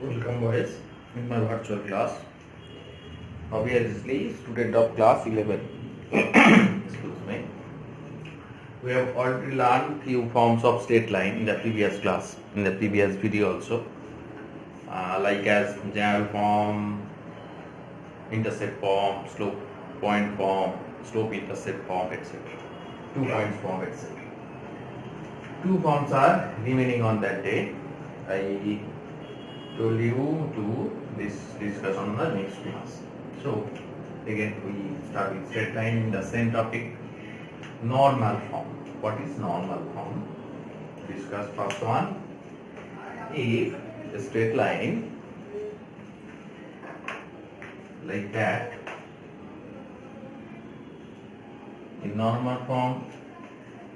Welcome boys in my virtual class. Obviously, student of class 11. Excuse me. We have already learned few forms of straight line in the previous class, in the previous video also, like as general form, intercept form, slope point form, slope intercept form, etc. 2 points form, etc. Two forms are remaining on that day. I told you to discuss on the next class. So again we start with straight line in the same topic. Normal form. What is normal form? Discuss first one. If a straight line like that in normal form.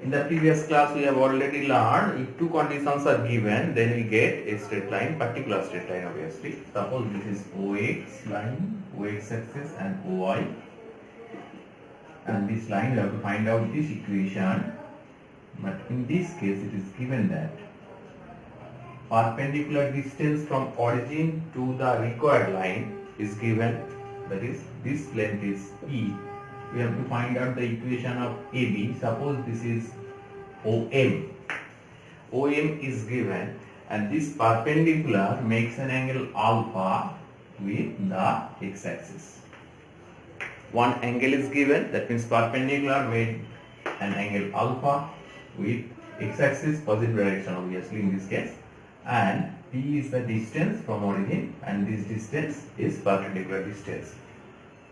In the previous class we have already learned if two conditions are given, then we get a straight line, particular straight line obviously. Suppose this is OX line, OX axis and OY, and this line we have to find out this equation. But in this case it is given that perpendicular distance from origin to the required line is given, that is this length is E. We have to find out the equation of AB. Suppose this is OM. OM is given and this perpendicular makes an angle alpha with the x-axis. One angle is given, that means perpendicular made an angle alpha with x-axis positive direction obviously in this case, and P is the distance from origin and this distance is perpendicular distance.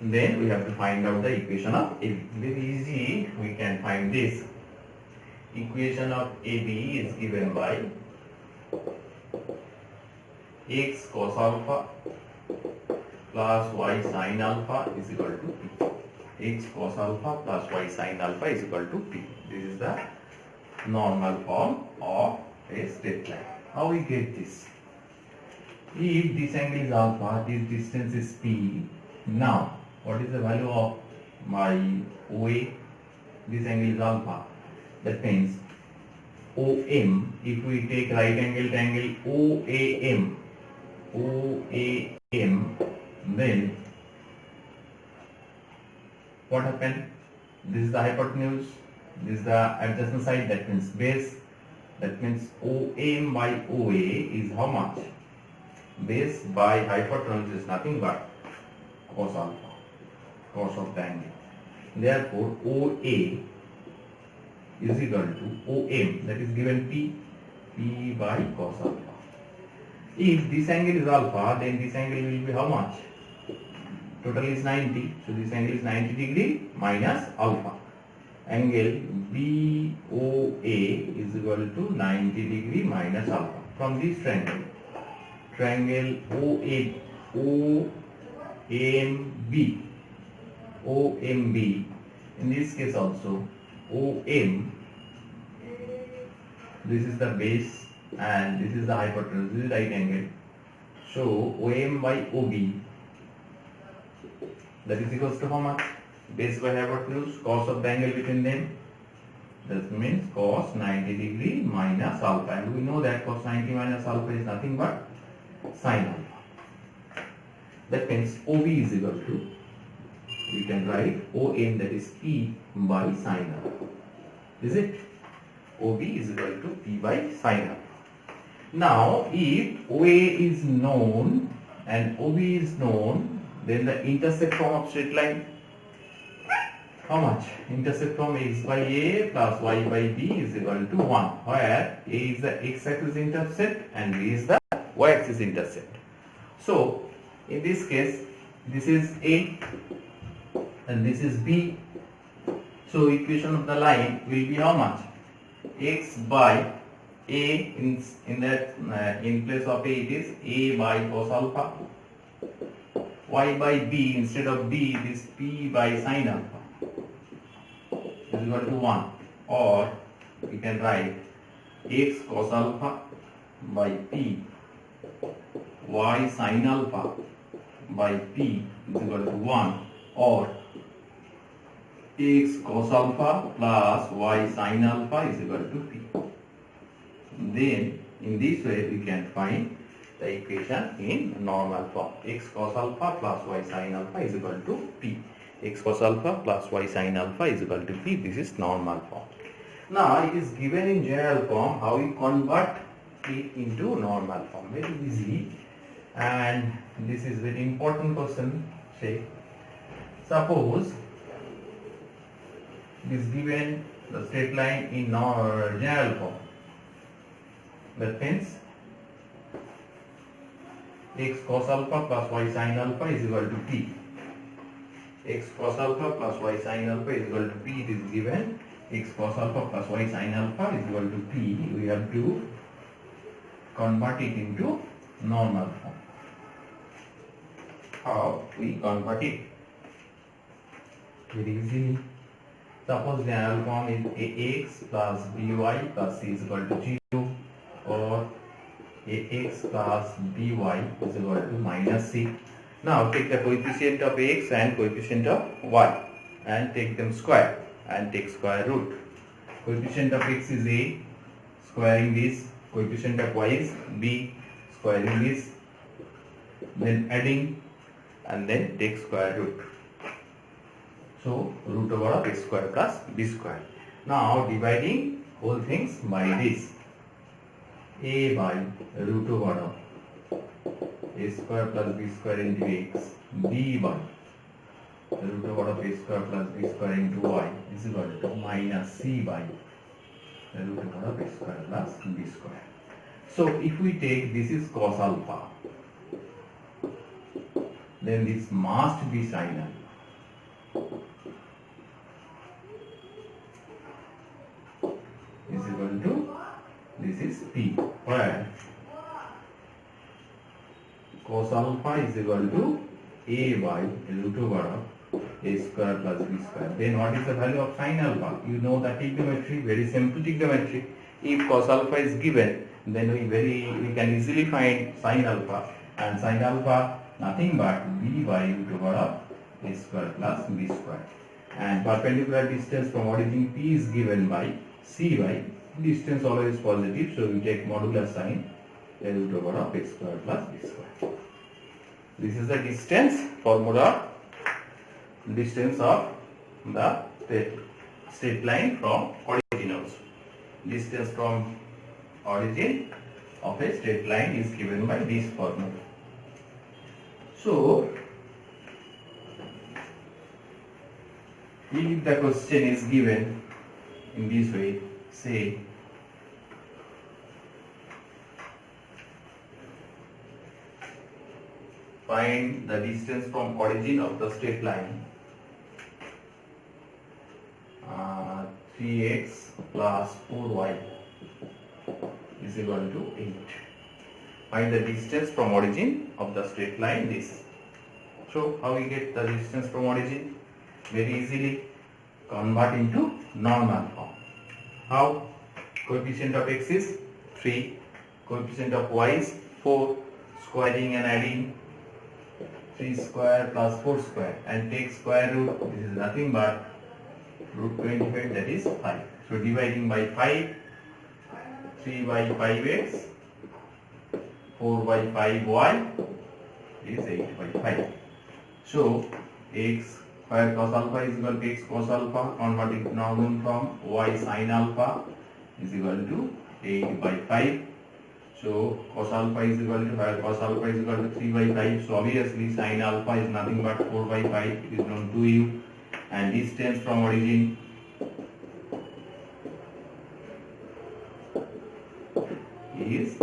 Then we have to find out the equation of AB. Very easy, we can find this. Equation of AB is given by x cos alpha plus y sin alpha is equal to P. X cos alpha plus y sin alpha is equal to P. This is the normal form of a straight line. How we get this? If this angle is alpha, this distance is P. Now, what is the value of my OA? This angle is alpha. That means OM, if we take right angle triangle OAM, then what happened? This is the hypotenuse, this is the adjacent side, that means base. That means OM by OA is how much? Base by hypotenuse is nothing but cos alpha, cos of the angle. Therefore, OA is equal to OM, that is given P by cos alpha. If this angle is alpha, then this angle will be how much? Total is 90, so this angle is 90 degree minus alpha. Angle BOA is equal to 90 degree minus alpha. From this triangle, triangle OMB, in this case also OM, this is the base and this is the hypotenuse, this is right angle. So OM by OB, that is equals to how much? Base by hypotenuse, cos of the angle between them. That means cos 90 degree minus alpha, and we know that cos 90 minus alpha is nothing but sin alpha. That means OB is equal to, we can write OM, that is P by sin alpha. Is it? OB is equal to P by sin alpha. Now, if OA is known and OB is known, then the intercept form of straight line, how much? Intercept from x by a plus y by b is equal to 1, where a is the x-axis intercept and b is the y-axis intercept. So, in this case, this is a and this is b. So, equation of the line will be how much? X by a, in place of a it is a by cos alpha. Y by b, instead of b it is p by sin alpha is equal to 1, or we can write x cos alpha by p y sin alpha by p is equal to 1, or x cos alpha plus y sin alpha is equal to p. Then in this way we can find the equation in normal form. X cos alpha plus y sin alpha is equal to P. X cos alpha plus y sin alpha is equal to P. This is normal form. Now it is given in general form. How we convert it into normal form? Very easy. And this is very important question. Say, suppose it is given the straight line in general form. That means x cos alpha plus y sin alpha is equal to P. X cos alpha plus y sin alpha is equal to P. It is given x cos alpha plus y sin alpha is equal to P. We have to convert it into normal form. How we convert it? Very easily. Suppose general form is ax plus by plus c is equal to 0, or ax plus by is equal to minus c. Now take the coefficient of x and coefficient of y and take them square and take square root. Coefficient of x is a, squaring this. Coefficient of y is b, squaring this. Then adding and then take square root. So root over of x square plus b square. Now dividing whole things by this. A by root over of a square plus b square into x, b by root over of a square plus b square into y is equal to minus c by root over of a square plus b square. So if we take this is cos alpha, then this must be sin alpha is equal to, this is P, where cos alpha is equal to a by root over of a square plus b square. Then what is the value of sin alpha? You know the trigonometry, very simple trigonometry. If cos alpha is given, then we can easily find sin alpha, and sin alpha nothing but b by root over of a square plus b square. And perpendicular distance from origin P is given by c by distance always positive, so we take modulus sin a root over of x square plus b square. This is the distance formula, distance of the straight line from origin also. Distance from origin of a straight line is given by this formula. So if the question is given in this way, say find the distance from origin of the straight line 3x plus 4y is equal to 8. Find the distance from origin of the straight line this. So how we get the distance from origin? Very easily, convert into normal form. How? Coefficient of x is 3, coefficient of y is 4, squaring and adding 3 square plus 4 square and take square root. This is nothing but root 25, that is 5. So dividing by 5, 3 by 5x, 4 by 5y is 8 by 5. So x where cos alpha is equal to x cos alpha, converting to normal form, y sin alpha is equal to 8 by 5. So cos alpha is equal to, where cos alpha is equal to 3 by 5. So obviously sin alpha is nothing but 4 by 5. It is known to you. And distance from origin is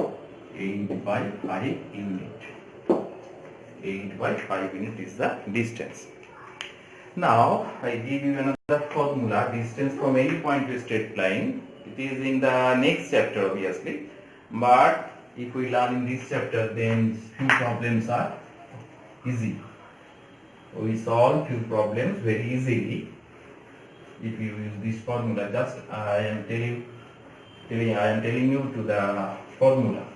8 by 5 unit. 8 by 5 unit is the distance. Now I give you another formula, distance from any point to a straight line. It is in the next chapter obviously, but if we learn in this chapter, then few problems are easy. We solve few problems very easily if you use this formula. Just I am telling you to the formula,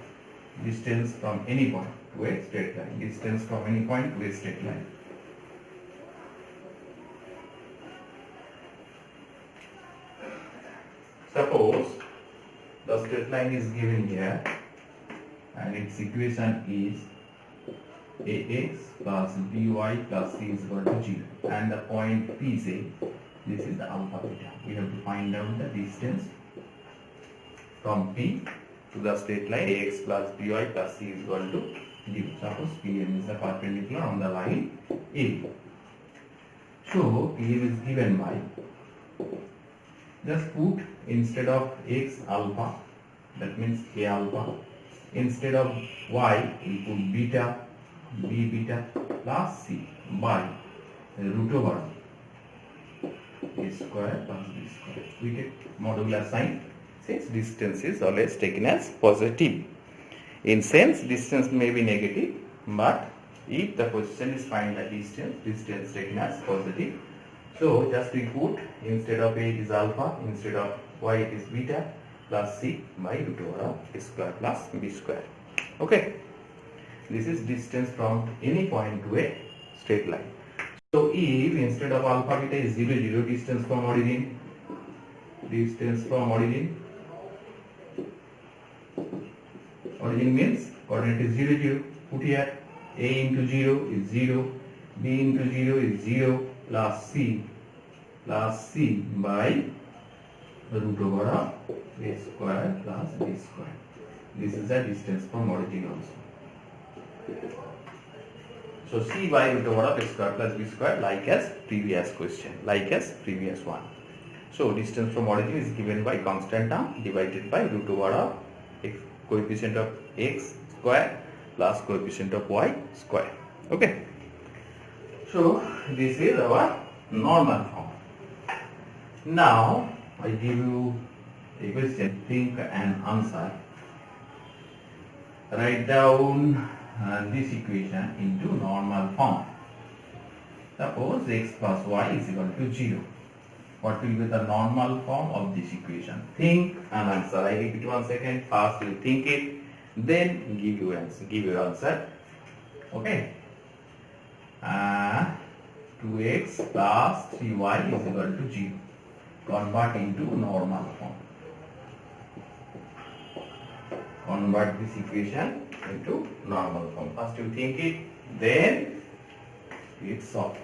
distance from any point to a straight line. Distance from any point to a straight line. Suppose the straight line is given here and and its equation is ax plus by plus c is equal to 0, and the point P say this is the alpha beta. We have to find out the distance from P to the straight line ax plus by plus c is equal to 0. Suppose PM is the perpendicular on the line A. So PM is given by, just put instead of x alpha, that means A alpha, instead of y we put beta, B beta plus c by root over a square plus b square. We take modular sign since distance is always taken as positive. In sense distance may be negative, but if the question is find the distance taken as positive. So just we put instead of a it is alpha, instead of y it is beta plus c by root over a square plus b square. Okay. This is distance from any point to a straight line. So if instead of alpha beta is 0 0, distance from origin means coordinate is 0 0, put here a into 0 is 0, b into 0 is 0 plus c by root over a square plus b square. This is the distance from origin also. So c by root over of a square plus b square, like as previous question, like as previous one. So distance from origin is given by constant term divided by root over of coefficient of x square plus coefficient of y square. Okay. So this is our normal form. Now I give you a question, think and answer. Write down this equation into normal form. Suppose x plus y is equal to 0. What will be the normal form of this equation? Think and answer. I repeat 1 second. First you think it, then give your answer. Okay. 2x plus 3y is equal to 0. Convert into normal form. Convert this equation into normal form. First you think it, then it solve.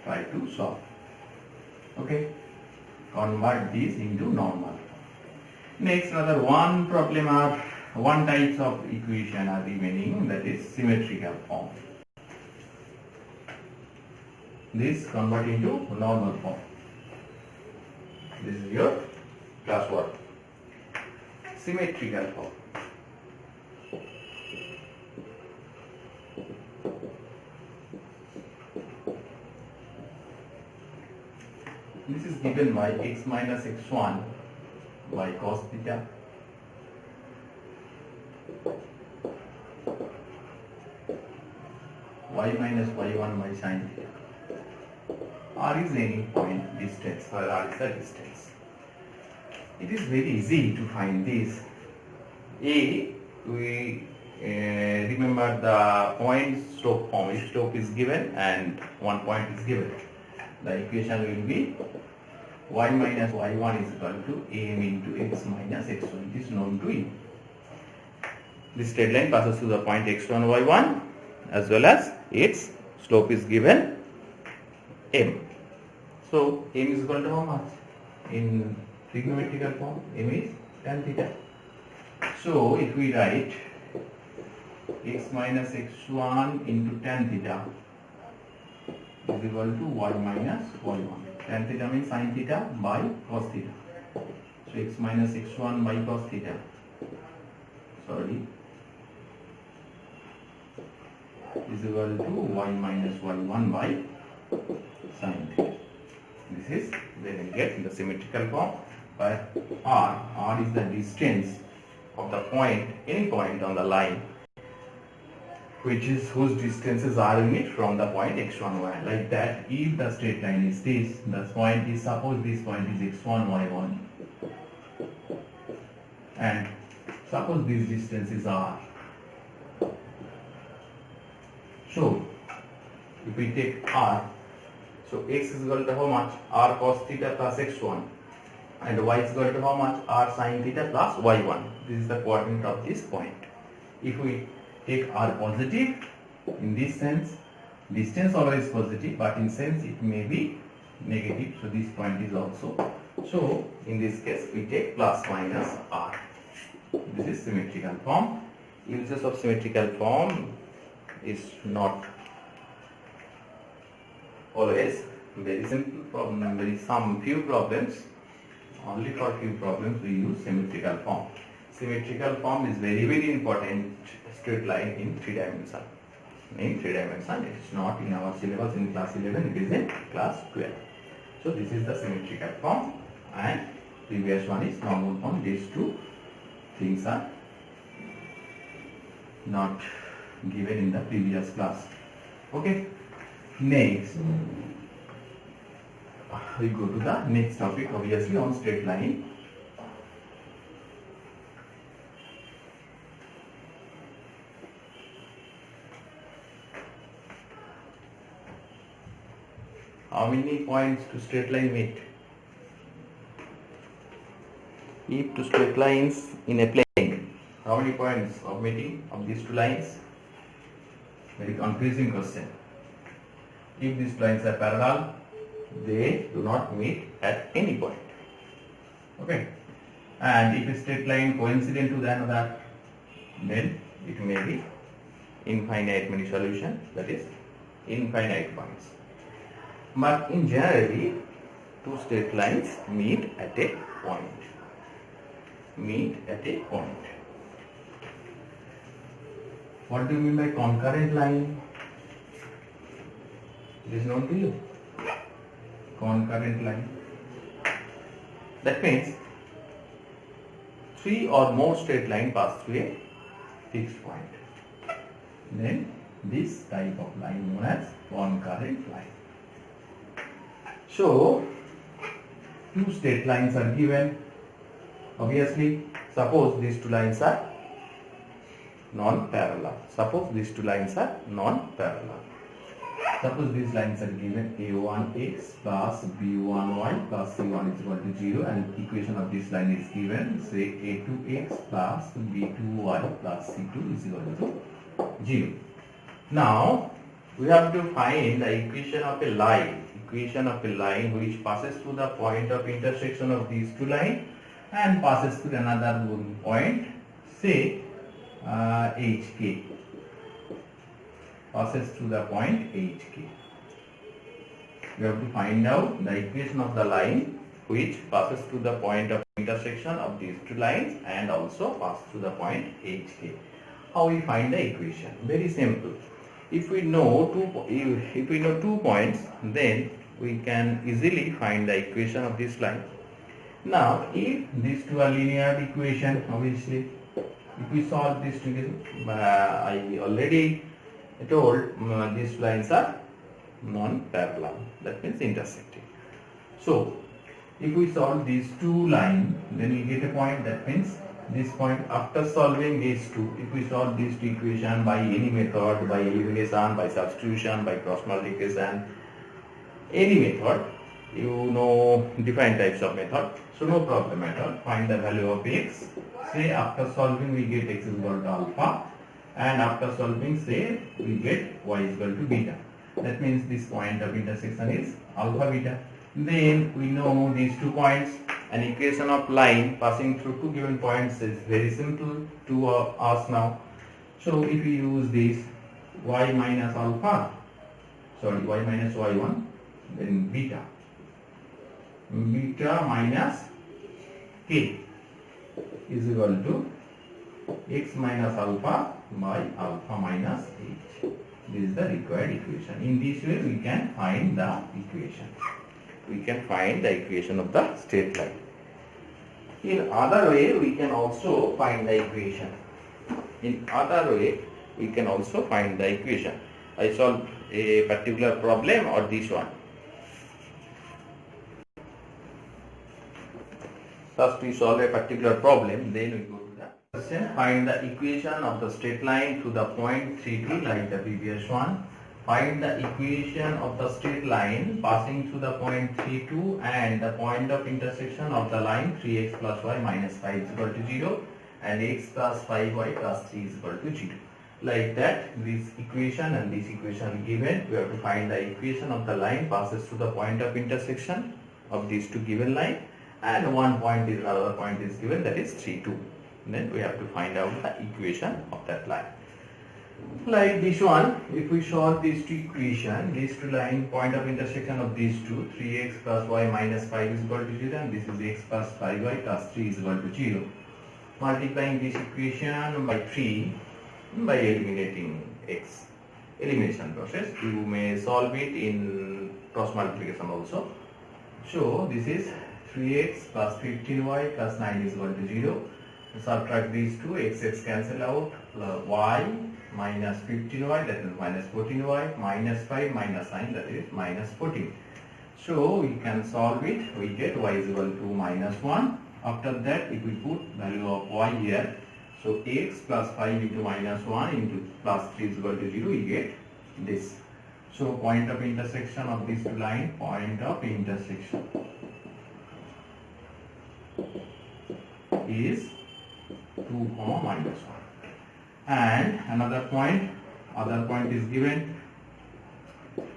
Try to solve. Okay. Convert this into normal form. Next, another one problem or one types of equation are remaining, that is symmetrical form. This convert into normal form. This is your classwork. Symmetrical form. This is given by x minus x1 by cos theta y minus y1 by sin theta. R is any point distance, where R is the distance. It is very easy to find this. A, we remember the point slope form. If slope is given and one point is given, the equation will be y minus y1 is equal to am into x minus x1. It is known to you. This straight line passes through the point x1 y1 as well as its slope is given m. So m is equal to how much? In trigonometrical form, m is tan theta. So if we write x minus x1 into tan theta is equal to y minus y1. Tan theta means sin theta by cos theta. So x minus x1 by cos theta. Is equal to y minus y1 by sin theta. This is when we get the symmetrical form by r. R is the distance of the point, any point on the line, whose distances are unit from the point x1 y. Like that, if the straight line is this, the point is, suppose this point is x1 y1, and suppose this distance is r. So if we take r, so x is equal to how much? R cos theta plus x1, and y is equal to how much? R sin theta plus y1. This is the coordinate of this point. If we take r positive, in this sense, distance always positive, but in sense it may be negative. So this point is also. So in this case, we take plus minus r. This is symmetrical form. Uses of symmetrical form is not always very simple problem. Few problems. Only for few problems we use symmetrical form. Symmetrical form is very important. Straight line in 3 dimension. In 3 dimension, it is not in our syllabus in class 11. It is in class 12. So this is the symmetrical form, and previous one is normal form. These two things are not given in the previous class. Okay. Next, we go to the next topic, obviously on straight line. How many points to straight line meet? If two straight lines in a plane, how many points of meeting of these two lines? Very confusing question. If these lines are parallel, they do not meet at any point. Okay. And if a straight line coincident to another, then it may be infinite many solution, that is infinite points. But in generally, two straight lines meet at a point. Meet at a point. What do you mean by concurrent line? It is known to you. Concurrent line. That means 3 or more straight line pass through a fixed point. Then this type of line known as concurrent line. So, two straight lines are given. Obviously, suppose these two lines are non-parallel. Suppose these two lines are non-parallel. Suppose these lines are given a1x plus b1y plus c1 is equal to 0, and equation of this line is given, say a2x plus b2y plus c2 is equal to 0. Now, we have to find the equation of a line. Equation of a line which passes through the point of intersection of these two lines and passes through another point, say hk. Passes through the point hk. We have to find out the equation of the line which passes through the point of intersection of these two lines and also passes through the point hk. How we find the equation? Very simple. If we know two points, then we can easily find the equation of this line. Now, if these two are linear equation, obviously, if we solve this together, I already told these lines are non-parallel. That means intersecting. So, if we solve these two lines, then we get a point. That means this point. After solving these two, if we solve these two equations by any method, by elimination, by substitution, by cross multiplication, any method, you know different types of method. So no problem at all. Find the value of x. Say after solving we get x is equal to alpha, and after solving say we get y is equal to beta. That means this point of intersection is alpha beta. Then we know these 2 points. An equation of line passing through 2 given points is very simple to us now. So if we use this y minus alpha, sorry, y minus y1, then beta minus k is equal to x minus alpha by alpha minus h. This is the required equation. In this way we can find the equation. We can find the equation of the straight line. In other way we can also find the equation. I solve a particular problem or this one. First we solve a particular problem, then we go to the question. Find the equation of the straight line to the point 3, 2 like the previous one. Find the equation of the straight line passing through the point 3, 2 and the point of intersection of the line 3x plus y minus 5 is equal to 0. and x plus 5y plus 3 is equal to 0. Like that, this equation and this equation given, we have to find the equation of the line passes through the point of intersection of these two given line, and another point is given, that is 3, 2. Then we have to find out the equation of that line. Like this one, if we solve these two equation, these two line point of intersection of these two, 3x plus y minus 5 is equal to 0, and this is x plus 5y plus 3 is equal to 0. Multiplying this equation by 3 by eliminating x. Elimination process. You may solve it in cross multiplication also. So this is 3x plus 15y plus 9 is equal to 0. Subtract these two, x cancel out, y minus 15y, that is minus 14y, minus 5 minus 9, that is minus 14. So we can solve it, we get y is equal to minus 1. After that, if we put value of y here, so x plus 5 into minus 1 into plus 3 is equal to 0, we get this. So point of intersection of this line, point of intersection is 2, minus 1. And another point, other point is given,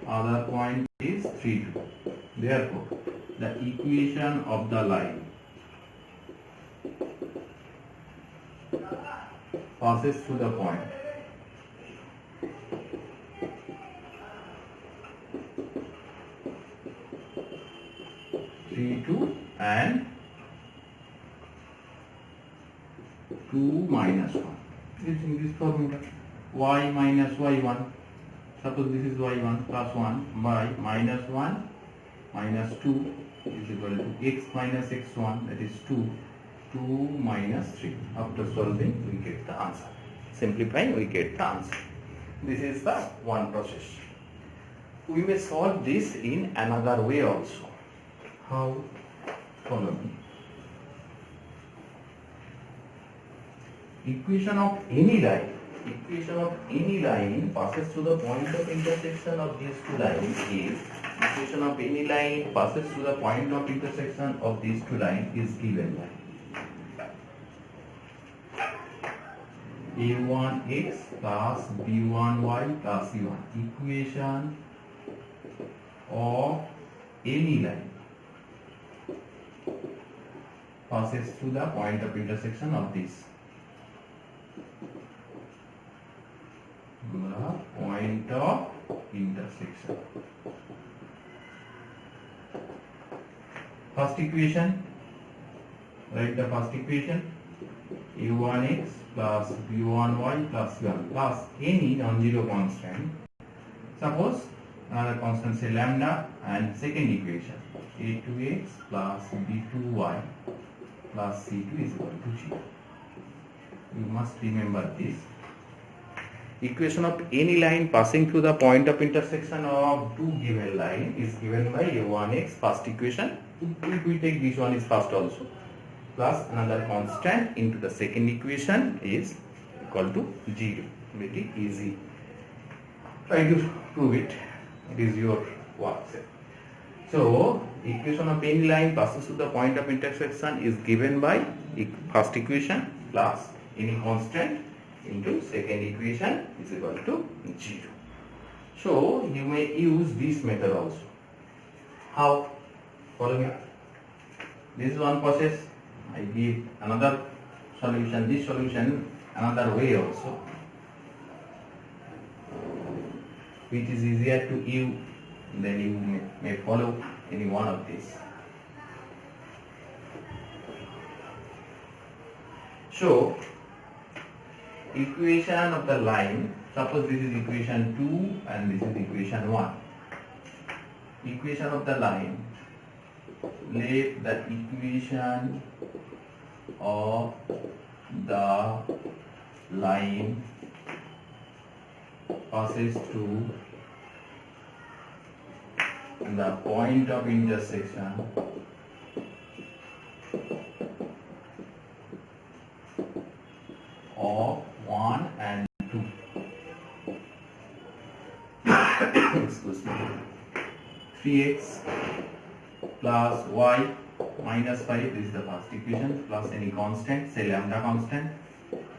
other point is 3, 2. Therefore, the equation of the line passes through the point 3, 2 and 2 minus 1. Using this formula, y minus y1, suppose this is y1 plus 1 by minus 1 minus 2 is equal to x minus x1, that is 2, 2 minus 3. After solving, we get the answer. Simplifying, we get the answer. This is the one process. We may solve this in another way also. How? Follow me. Equation of any line passes through the point of intersection of these two lines is, equation of any line passes through the point of intersection of these two lines is given by a1x plus b1y plus c1. Equation of any line passes through the point of intersection of this. The point of intersection. First equation, write the first equation, a1x plus b1y plus c1 plus any non-zero constant. Suppose another constant, say lambda, and second equation, a2x plus b2y plus c2 is equal to 0. You must remember this. Equation of any line passing through the point of intersection of two given line is given by a1x, first equation. If we take this one is first also, plus another constant into the second equation is equal to 0. Very easy. Try to prove it. It is your work. So equation of any line passes through the point of intersection is given by first equation plus any constant into second equation is equal to 0. So you may use this method also. How? Follow me. This is one process. I give another solution. This solution another way also, which is easier to you. Then you may follow any one of these. So equation of the line, suppose this is equation 2 and this is equation 1. Equation of the line, let the equation of the line passes through the point of intersection of 1 and 2. Excuse me. 3x plus y minus 5, this is the first equation, plus any constant, say lambda constant,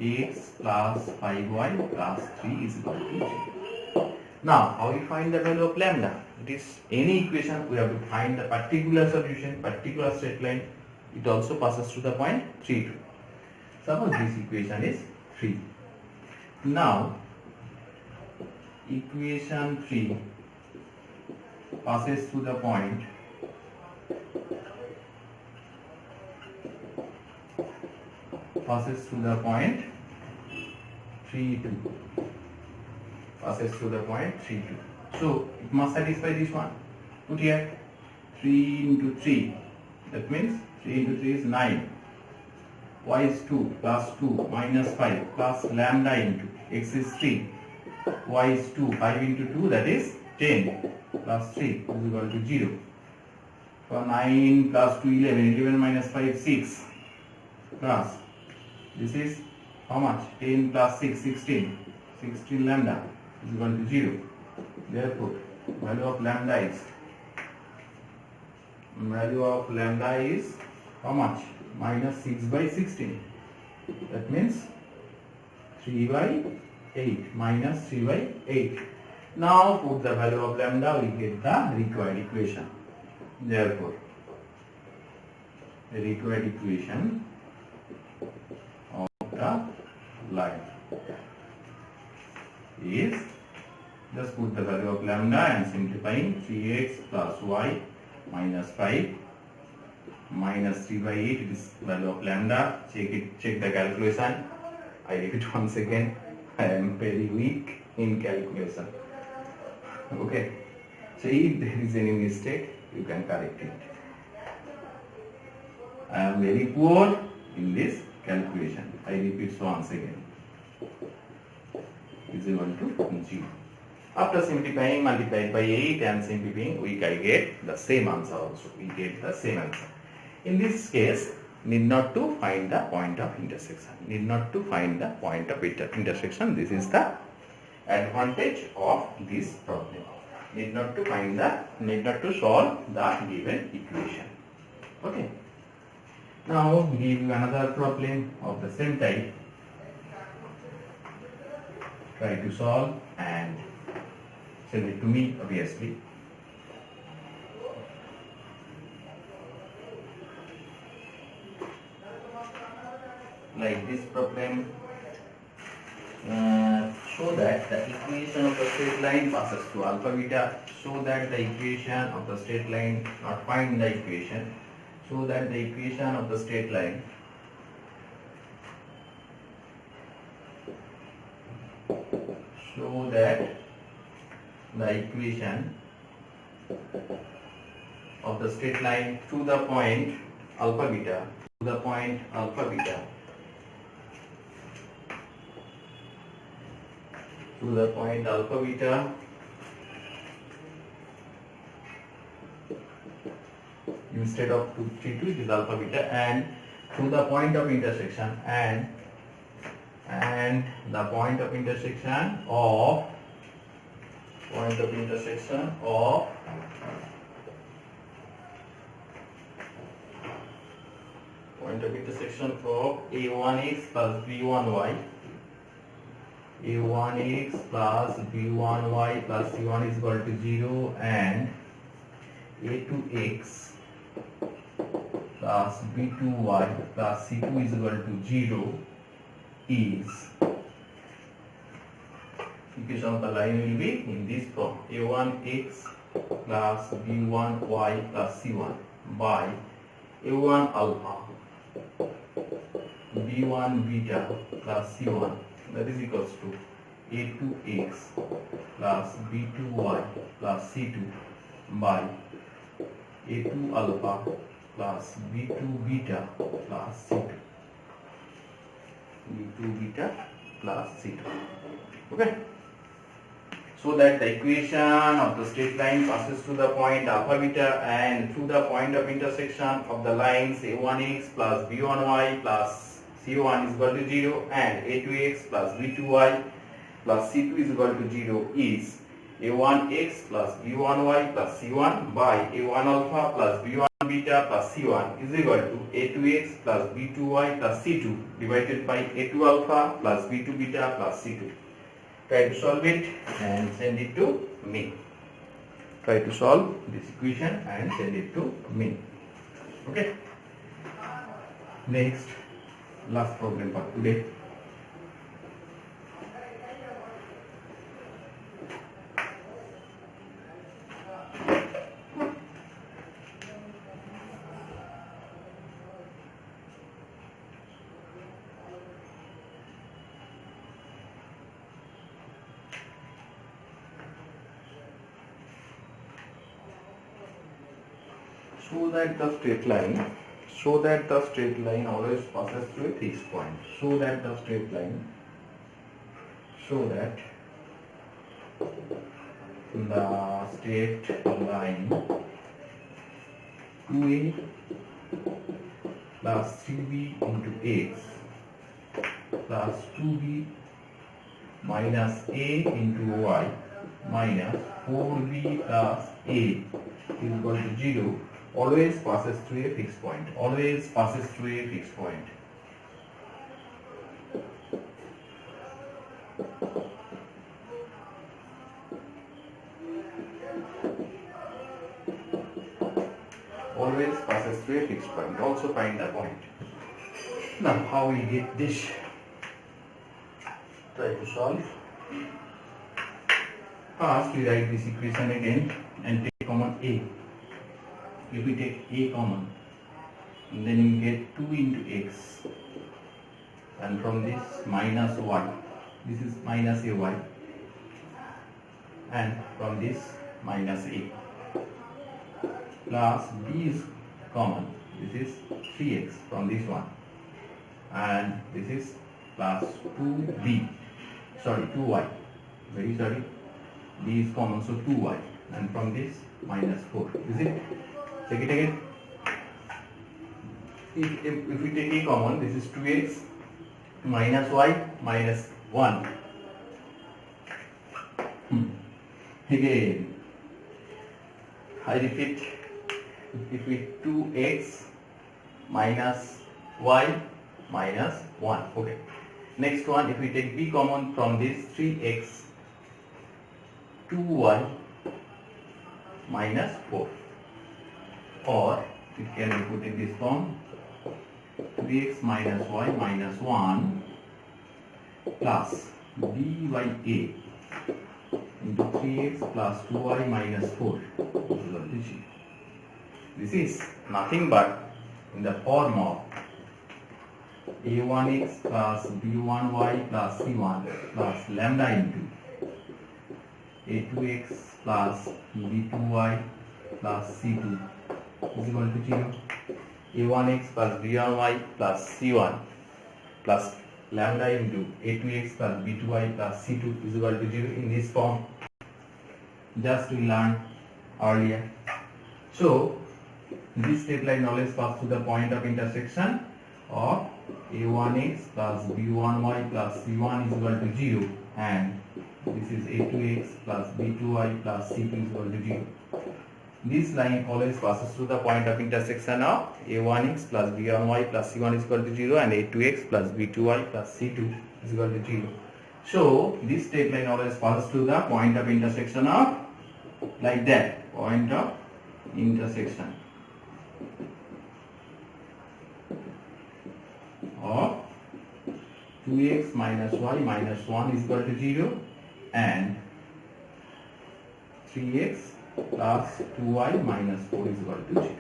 x plus 5y plus 3 is equal to 0. Now, how we find the value of lambda? It is any equation, we have to find the particular solution, particular straight line. It also passes through the point 3, 2. Suppose this equation is 3. Now, equation 3 passes through the point 3, 2. Passes through the point 3, 2. So, it must satisfy this one. Put here 3 into 3. That means 3 into 3 is 9. Y is 2 plus 2 minus 5 plus lambda into x is 3. Y is 2. 5 into 2, that is 10 plus 3 is equal to 0. For 9 plus 2, 11. 11 minus 5, 6. Plus this is how much? 10 plus 6, 16. 16 lambda is equal to 0. Therefore, value of lambda is how much? Minus 6 by 16. That means 3 by 8. Minus 3 by 8. Now put the value of lambda, we get the required equation. Therefore, the required equation of the line is, just put the value of lambda and simplifying, 3x plus y minus 5 minus 3 by 8, it is value of lambda. Check the calculation. I repeat once again, I am very weak in calculation. Okay, so if there is any mistake, you can correct it. I am very poor in this calculation. I repeat once again. Is equal to 0. After simplifying, multiplied by 8 and simplifying, we can get the same answer also. We get the same answer. In this case, need not to find the point of intersection. Need not to find the point of intersection. This is the advantage of this problem. Need not to solve the given equation. Okay. Now give you another problem of the same type. Try to solve and send it to me, obviously. Like this problem, show that the equation of the straight line passes to alpha beta. Show that the equation of the straight line, not find the equation. Show that the equation of the straight line to the point alpha beta, instead of 2, 3, 2, it is alpha beta, and to the point of intersection, and the point of intersection of a1x plus b1y, a1x plus b1y plus c1 is equal to 0, and a2x plus b2y plus c2 is equal to 0 is, equation of the line will be in this form: a1x plus b1y plus c1 by a1 alpha b1 beta plus c1, that is equals to a2x plus b2y plus c2 by a2 alpha plus b2 beta plus c2, okay. So that the equation of the straight line passes to the point alpha beta, and through the point of intersection of the lines a1x plus b1y plus c1 is equal to 0, and a2x plus b2y plus c2 is equal to 0 is a1x plus b1y plus c1 by a1 alpha plus b1 beta plus c1 is equal to a2x plus b2y plus c2 divided by a2 alpha plus b2 beta plus c2. Try to solve it and send it to me. Try to solve this equation and send it to me. Okay. Next, last problem for today. Show that the straight line always passes through a fixed point. Show that the straight line 2a plus 3b into x plus 2b minus a into y minus 4b plus a is equal to 0 always passes through a fixed point. Always passes through a fixed point. Always passes through a fixed point. Also find the point. Now how we get this? Try to solve. First we write this equation again and take common a. If we take a common, then we get 2 into x, and from this minus y, this is minus ay, and from this minus a, plus b is common, this is 3x from this one, and this is plus 2y, very sorry, b is common, so 2y, and from this minus 4, is it? Check it again. If we take a common, this is 2x minus y minus 1. Again, I repeat, if we 2x minus y minus 1. Okay. Next one, if we take b common from this 3x 2y minus 4. Or it can be put in this form 3x minus y minus 1 plus b by a into 3x plus 2y minus 4 is equal to 0. This is nothing but in the form of a1x plus b1y plus c1 plus lambda into a2x plus b2y plus c2 is equal to 0. a1x plus b1y plus c1 plus lambda into a2x plus b2y plus c2 is equal to 0 in this form. Just we learned earlier. So this straight line always passes to the point of intersection of a1x plus b1y plus c1 is equal to 0, and this is a2x plus b2y plus c2 is equal to 0. This line always passes through the point of intersection of a1x plus b1y plus c1 is equal to 0 and a2x plus b2y plus c2 is equal to 0. So this straight line always passes through the point of intersection of, like that, point of intersection of 2x minus y minus 1 is equal to 0 and 3x plus 2y minus 4 is equal to 0.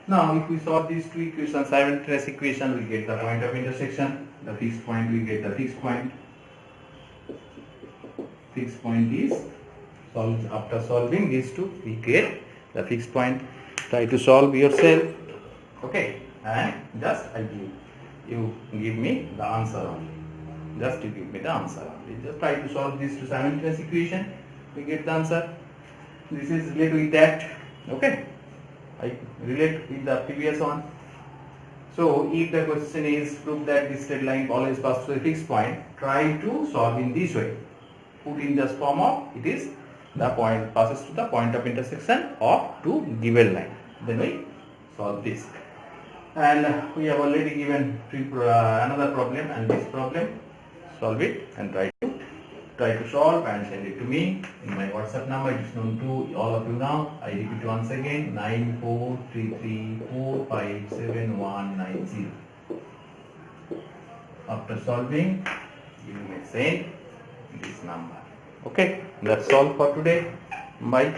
Now if we solve these two equations, simultaneous equation, we get the point of intersection, the fixed point, we get the fixed point. Fixed point is solved. After solving these two, we get the fixed point. Try to solve yourself, okay, and just you give me the answer only. Just you give me the answer only. Just try to solve these two simultaneous equation, we get the answer. This is related with that, okay. I relate with the previous one. So if the question is prove that this straight line always passes through a fixed point, try to solve in this way. Put in the form of it is the point passes to the point of intersection of two given line. Then we solve this. And we have already given another problem, and this problem, solve it and try to solve and send it to me in my WhatsApp number. It is known to all of you now. I repeat once again, 9433457190. After solving, you may send this number. Okay, that's all for today. Bye.